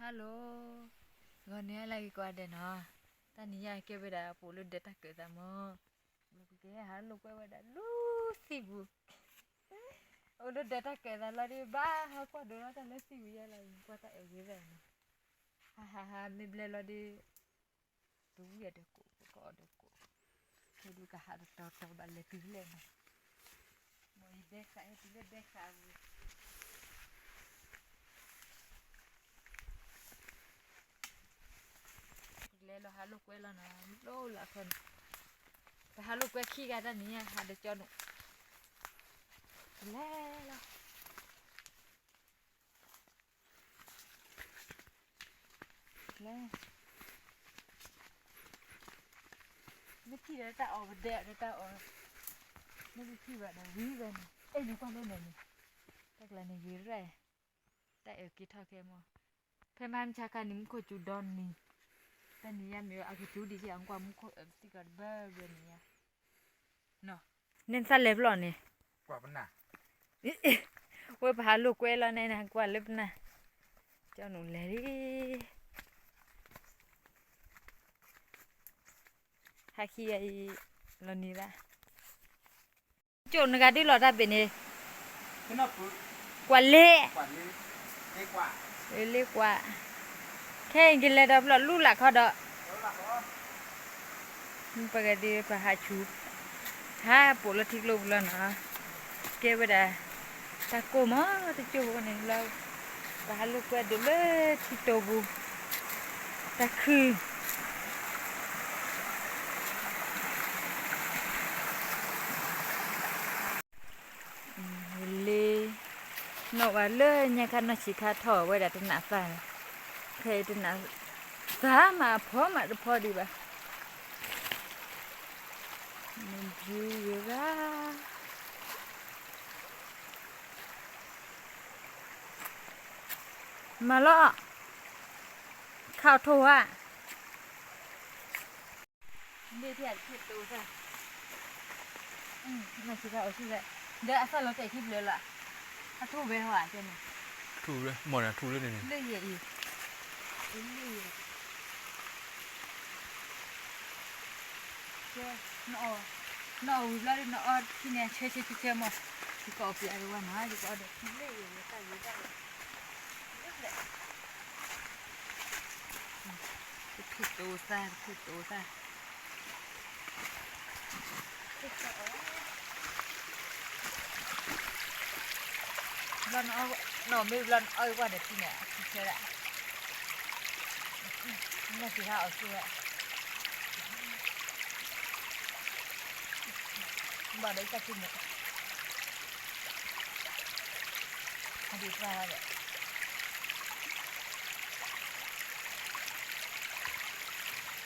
ฮัลโหลวันนี้อะไรกว่าเดนฮะตอนนี้ยายเก็บไปได้ปูรุดเด็ดตะเกิดตามอลูกแกหาลูกไปว่าได้ลูสิบุโอ้รุดเด็ดตะเกิดตาเราดิบ้าฮะกว่าดูแล้วแต่ละสิบุยอะไรกว่าแต่เอวิเรนฮ่าไม่เบลเราดิดูอย่าเด็กกูก็เด็กกูคือดูกะหาตัวบัลเล่พิเรนมวยเด็กสายพิเรนเด็กสายแล้วหาลูกไว้แล้วนะโลละคนไปหาลูกไว้ขี้กันตอนนี้หาเด็กจอนุแล้วไม่ขี้แล้วแต่ออกเด็กแต่ออกไม่ขี้แบบนั้นวิ่งเลยเอ้ยนี่ความเป็นแบบนี้แต่ละนี่วิ่งเลยแต่กินท่าแค่มั้งเพื่อนมันชาการนี่มันก็จุดดอนนี่แต่นี่ยังมีอากิจูดีที่อังกว่ามันก็สิกันเบอร์เรื่องนี้เนาะเน้นสั้นเล็บหรอเนี่ยกว่ามันหนักเว้ยพาลูกเว้ยแล้วในนะกว่าเล็บนะเจ้าหนูเลยดิฮาคีไอลนี่ละโจนกาดิหลอดได้เป็นเนี่ยกว่าเละกว่านี้เล็กกว่าเล็กกว่าแค่กินเลยดับหลอดลูกหลักเขาเด้อมันปกติไปหาชูถ้าปวดแล้วทิ้งลงแล้วนะเก็บไว้ได้ตะโกมาตะโจนี่เราไปหาลูกเว้ยดูเลยที่โตบูตะคือนอกว่าเลยเนี่ยค่ะน่าสิคาถอไว้ได้ตรงหน้าฟ้าเคยตรงหน้าฟ้ามาพอมาพอดีป่ะมันอยู่อยู่ละมาละข้าวทั่วเดี๋ยวที่คิดดูซะน่าสิคาเอาสิเลยเดี๋ยวอาศัยเราใจคิดเลยล่ะถ้าทั่วไปหัวเจ้านี่ถูกเลยหมดอ่ะถูกเลยเนี่ยเลื่อยอีกเลื่อยเจ้านอนแล้วนอนที่เนี่ยเชื่อหมดที่ก็เอาไปอะไรวะนะที่ก็เอาเด็กที่เลื่อยเลยใส่อยู่ได้คือตัวซะรันเอาหน่อไม่รันเอาว่าเด็กที่เนี่ยเชื่อละนี่สิฮะเอาเชื่อบ่ได้จะกินเนี่ยอดีตว่าเลย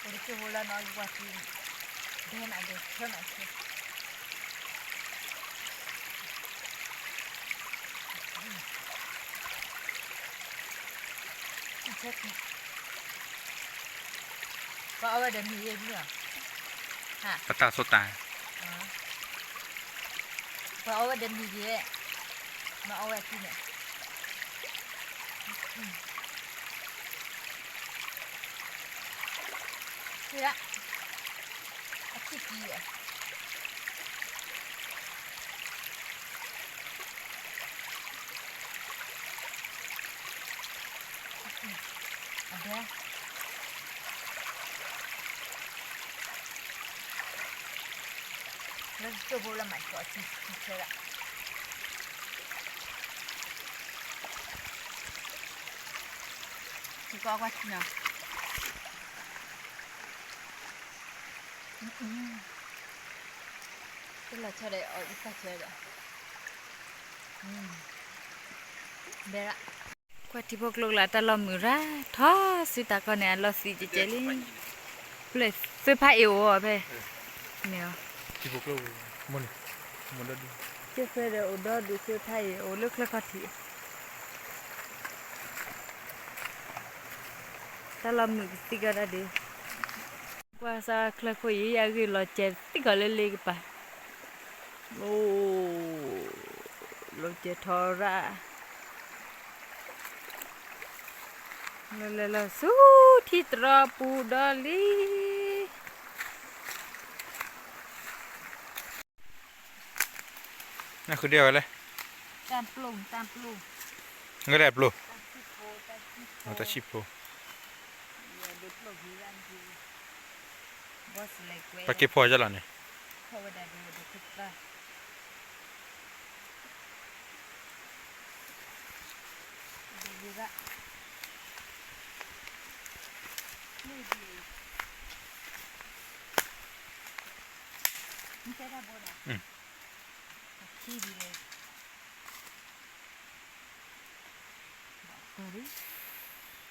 โอ้ยเจ้าโหราน้อยกว่าที่เดินอะไรเท่านั้นเองเช็คก็เอาไว้เดี๋ยวมีเองเนี่ยฮะปตาโซตาก็เอาไว้เดี๋ยวมีเยอะมาเอาไว้ที่เนี่ยนี่ละอาชีพดีอ่ะอันเนี้ยแล้วจะพูดละหมาดก่อนที่เชื่อละที่ก็ว่าที่เนาะเป็นละเชื่อได้เอาอีกสักเชื่อละเดี๋ยวละกว่าที่พวกลูกหลานตะลอมมือระท้อสิตาก่อนเนี่ยเราสิเจลิเลยซื้อผ้าเอวอ่ะเพ่เนี่ยที่พวกเราหมดแล้วดูเชื่อเพื่อเดี๋ยวอุดรดูเชื่อไทยโอ้เลือกแล้วก็ทีตะลอมมือติกันอะดิว่าซาคลาคุยอยากกินรสเจ็ดติกันเล็กๆไปโอ้รสเจ็ดทอระ la su thi tra pu da liนั่นคือเดียวกันเลย tam plum ก็ได้ปลูก tam sipo เอาแต่ชิปปลูก ya de plum hilan ki bos like we ปลาเก็บพอจะหรอเนี่ย เขาว่าได้de kutra de juga ni di ni cara boda chi di le sorry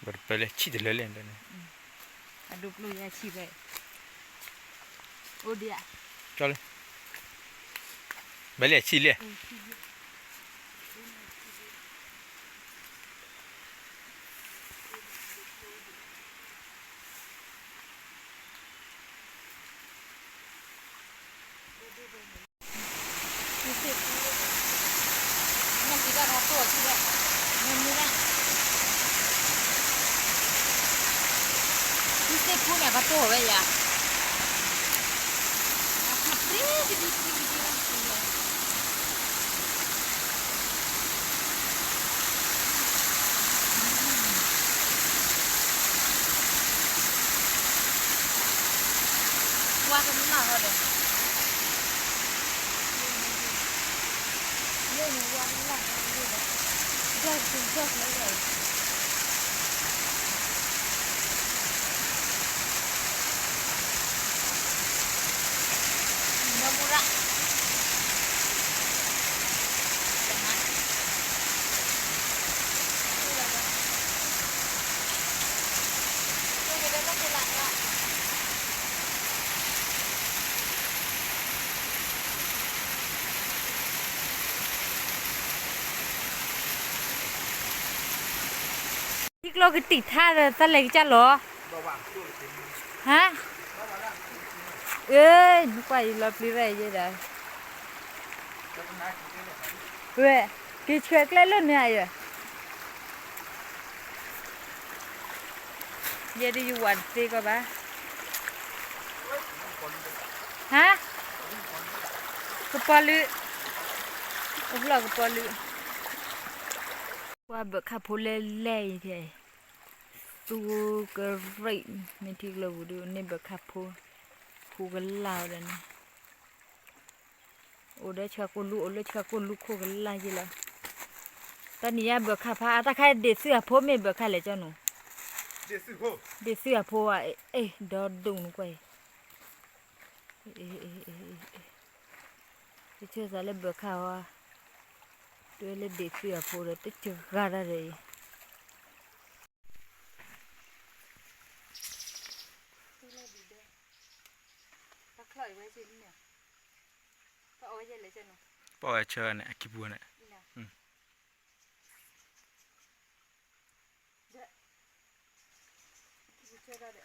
บดไปเลยชิดเลยเล่นเลยเนี่ย aduk lu ya chi be oh dia จอเลยไปเลยชิดเลย Nên chỉ cần học tuổi chị vậy. Nên như này. Chị xếp phút này có tuổi vậy à? Học đi đi đi đi đi làm gì vậy? Qua cái nào rồi đấy? Lên qua cái nào rồi đấy? Rớt lấy rồi. Nó mua ra. Jangan. Ini kita tak pulang lah. Chiếc lô cái tỉ tha rồi ta lấy cha lò hả ê nó quay lọp đi về vậy đấy ê cái chuyện lấy luôn này rồi giờ đi du lịch đi coi bà hả cái bò lư không là cái bò lư qua bữa khá phố lê lê thì tu cái rị mình thì lâu được nên bữa khá phố phố cái lao đây này ở đây cho con lũ khu cái lao gì là ta nia bữa khá phá ta khai để sửa phố mình bữa khai lại cho nó để sửa phố à ê đó đụng nó quay ê chưa ra lên bữa khá à tôi lên để sửa phố rồi tích chưa ra ra rồi ta khởi với gì nhỉ ta ôi vậy lấy cho nó ปล่อยเชิญเนี่ยกิบัวเนี่ย chơi ra đấy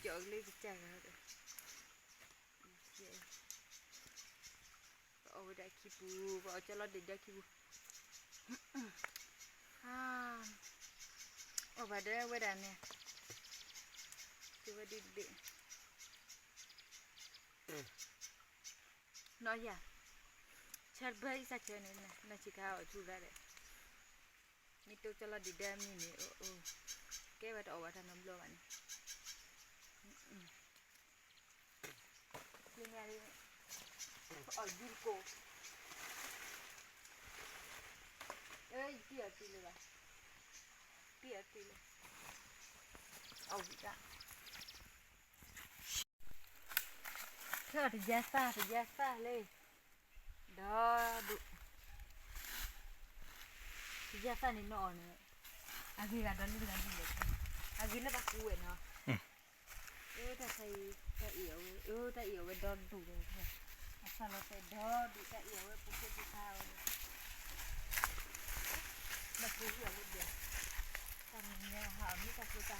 giờ lấy cái chai ra đấy ôi đại kỳ bù vào cho nó để đại kỳ bù ôi bà đây quay đàn nè thì bà đi đi nói gì à chặt bấy sao chơi này nó chỉ cao ở thu ra đấy mi tôi cho nó đi đem như này cái bà đổ vào thằng nấm lô này đi nghe đi ở dưới cổ ơi kia tí nữa kia tí nữa bị ra thôi thì giá xa lên đó đủ thì giá xa này nọ nữa à ghi là đó lên là gì vậy à ghi nó bắt cuội nó ta thấy ta yếu với đó đủ rồi thôi sao nó phải đó đủ ta yếu với bút bút thao mà cứ hiểu một điểm ta mình nghe họ biết ta cứ ta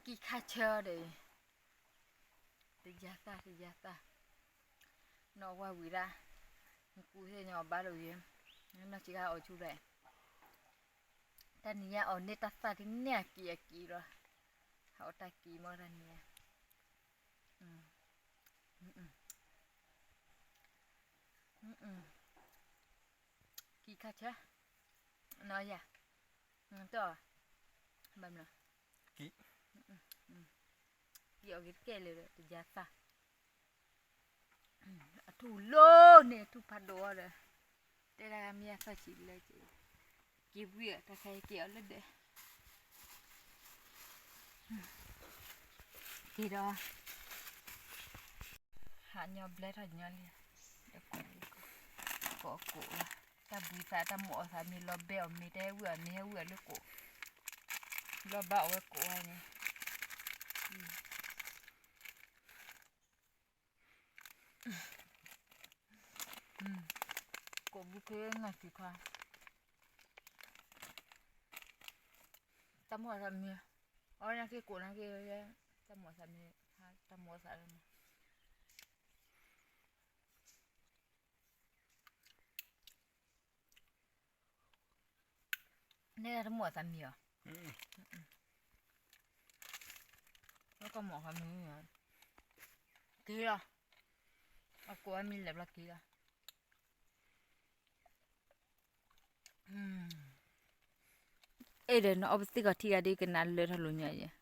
กี่ค่าเชื่อเด้ติยาตานอว่าวิรากูเสียยอบาโลยนั่นน่ะจิกาเอาชูได้แต่เนี่ยเอาเนตัสซาที่เนี่ยกี่หรอเขาตะกี้มอรันเนี่ยอืมกี่ค่าเชื่อนอยอ่ะต่อแบบนั้น กี่ กี่เอาเกเลยติยาตาถูโลเนี่ยถูพัดโดเลยแต่ละมีอาศัยชิเลยจีกี่เบี้ยถ้าใครเกี่ยวเลยเด้กี่ดอหาเนาะเบลหาเนาะเลยเด็กกูถ้าบุษาถ้าหมอสามีรอเบลมีได้เวื่อมีให้เวื่อเลยกูรอเบาไว้กูไอ้เนี่ยกูบุกเองอ่ะสิค่ะถ้าหมอสามีอ๋อนั่นคือกูนั่นคือถ้าหมอสามีถ้าหมอสามีนี่ถ้าหมอสามีเหรอแล้วก็หมอสามีเหรอกี่ล่ะกูว่ามีเล็บละกี่ล่ะเอ้เดี๋ยวน้องเอาไปสิกที่กันดีกันนั่นเลยทะลุเนี่ย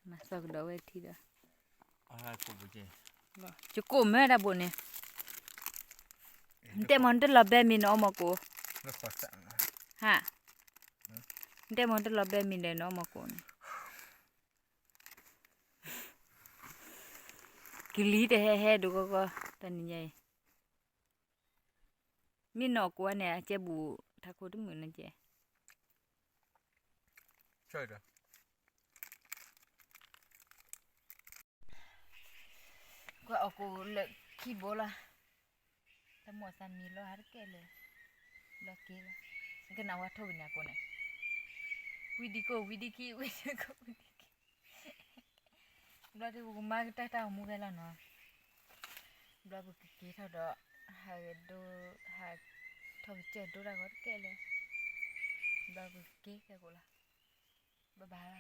มาสักดอกไว้ทีเดียว อะไรกูบุเจ จะกูไม่ได้บุญเนี่ยแต่มันจะรับแบบมีน้องมากู แล้วขอสั่ง ฮะแต่มันจะรับแบบมีเดน้องมากูกิลีแต่แห่ดูก็ตอนนี้ไงมีนอกกูเนี่ยเจ็บบูถ้ากูต้องเหมือนนั่นเจ้ ช่วยด้วย ก็เอากูเลิกขี้โบละแต่หมดสามีแล้วหาเกเลยแล้วเกละก็น่าว่าโทษเนี่ยกูเนี่ยวิดีโกวิดีกี้แล้วที่กูมาก็ตาหมูกันแล้วเนาะแล้วกูกี้เท่าเด้อหาดูหาทำเจ็ดดูแล้วก็เกเลยแล้วกูกี้แค่กูละบ๊ายบาย